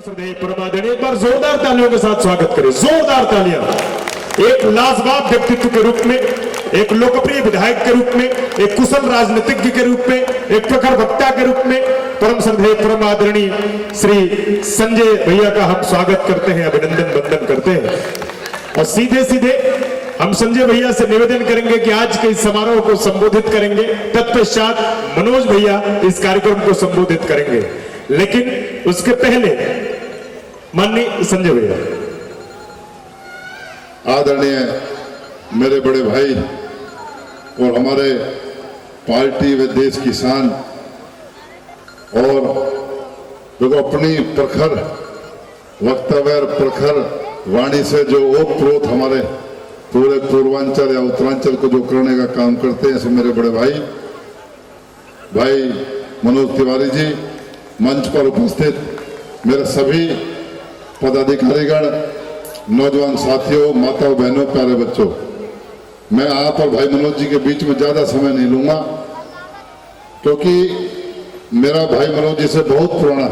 परमादरणीय, एक बार जोरदार तालियों के साथ स्वागत करें, जोरदार तालियां। एक लाजवाब व्यक्तित्व के रूप में, एक लोकप्रिय विधायक के रूप में, एक कुशल राजनीतिज्ञ के रूप में, एक प्रखर वक्ता के रूप में परम श्रद्धेय परम आदरणीय श्री संजय भैया का हम स्वागत करते हैं, अभिनंदन वंदन करते हैं। और सीधे सीधे हम संजय भैया से निवेदन करेंगे कि आज के इस समारोह को संबोधित करेंगे, तत्पश्चात मनोज भैया इस कार्यक्रम को संबोधित करेंगे। लेकिन उसके पहले माननीय संजय भैया। आदरणीय मेरे बड़े भाई और हमारे पार्टी व देश की शान, और जो अपनी प्रखर वक्तव्य प्रखर वाणी से जो ओतप्रोत हमारे पूरे पूर्वांचल या उत्तरांचल को जो करने का काम करते हैं, ऐसे मेरे बड़े भाई मनोज तिवारी जी, मंच पर उपस्थित मेरे सभी पदाधिकारीगण, नौजवान साथियों, माताओं बहनों, प्यारे बच्चों, मैं आप और भाई मनोज जी के बीच में ज्यादा समय नहीं लूंगा, क्योंकि मेरा भाई मनोज जी से बहुत पुराना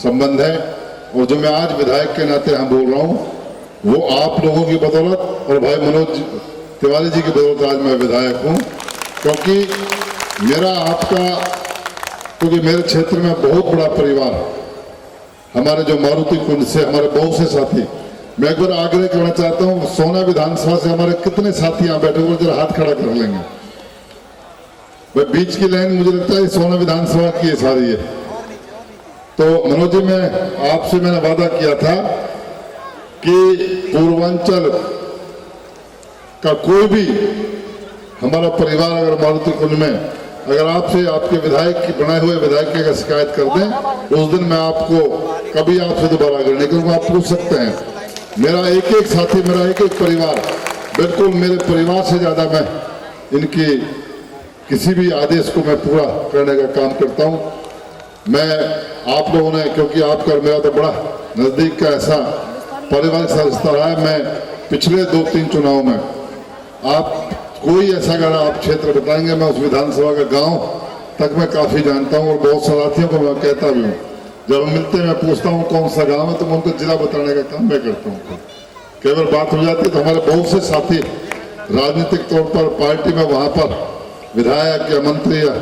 संबंध है। और जो मैं आज विधायक के नाते यहाँ बोल रहा हूँ, वो आप लोगों की बदौलत और भाई मनोज तिवारी जी की बदौलत आज मैं विधायक हूँ। क्योंकि मेरा आपका, क्योंकि मेरे क्षेत्र में बहुत बड़ा परिवार, हमारे जो मारुति कुंज से हमारे बहुत से साथी, मैं एक बार आग्रह करना चाहता हूँ, सोना विधानसभा से हमारे कितने साथी यहाँ बैठे हुए, जरा हाथ खड़ा कर लेंगे। भाई बीच की लाइन मुझे लगता है सोना विधानसभा की है सारी है। तो मनोज जी, मैं आपसे मैंने वादा किया था कि पूर्वांचल का कोई भी हमारा परिवार अगर मारुति कुंज में अगर आपसे आपके विधायक की बनाए हुए विधायक की अगर शिकायत कर दें, उस दिन मैं आपको कभी आपसे दोबारा अगर नहीं करूँगा। आप पूछ सकते हैं, मेरा एक एक साथी, मेरा एक एक परिवार, बिल्कुल मेरे परिवार से ज्यादा मैं इनकी किसी भी आदेश को मैं पूरा करने का काम करता हूँ। मैं आप लोगों ने, क्योंकि आपका मेरा तो बड़ा नजदीक का ऐसा पारिवारिक सा रिश्ता रहा है, मैं पिछले 2-3 चुनाव में आप कोई ऐसा अगर आप क्षेत्र बताएंगे, मैं उस विधानसभा का गांव तक मैं काफी जानता हूं, और बहुत साथियों को मैं कहता भी हूं। जब हम मिलते हैं मैं पूछता हूं कौन सा गांव है, तो मैं उनको जिला बताने का काम मैं करता हूं। कई बार बात हो जाती है तो हमारे बहुत से साथी राजनीतिक तौर पर पार्टी में वहां पर विधायक या मंत्री या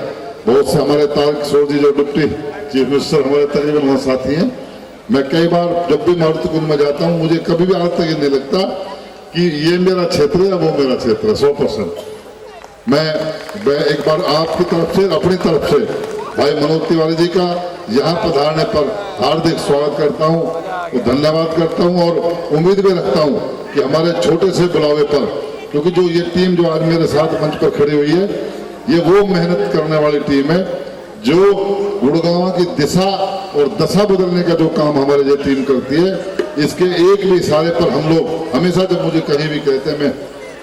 बहुत से हमारे तारक किशोर जी जो डिप्टी चीफ मिनिस्टर हमारे तकरीबन वहाँ साथी हैं। मैं कई बार जब भी मारुति कुंज में जाता हूँ, मुझे कभी भी आज तक ये नहीं लगता कि ये मेरा क्षेत्र है, वो मेरा क्षेत्र है। 100% मैं एक बार आपकी तरफ से, अपनी तरफ से भाई मनोज तिवारी जी का यहाँ पधारने पर हार्दिक स्वागत करता हूँ, तो धन्यवाद करता हूँ, और उम्मीद भी रखता हूँ कि हमारे छोटे से बुलावे पर, क्योंकि जो ये टीम जो आज मेरे साथ मंच पर खड़ी हुई है, ये वो मेहनत करने वाली टीम है जो गुड़गांव की दिशा और दशा बदलने का जो काम हमारी ये टीम करती है। इसके एक भी इशारे पर हम लोग हमेशा जब मुझे कहीं भी कहते हैं मैं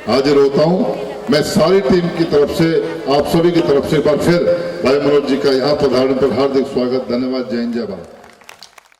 हाजिर होता हूँ। मैं सारी टीम की तरफ से, आप सभी की तरफ से एक बार फिर भाई मनोज जी का यहाँ पधारने पर हार्दिक स्वागत, धन्यवाद। जय हिंद, जय भारत।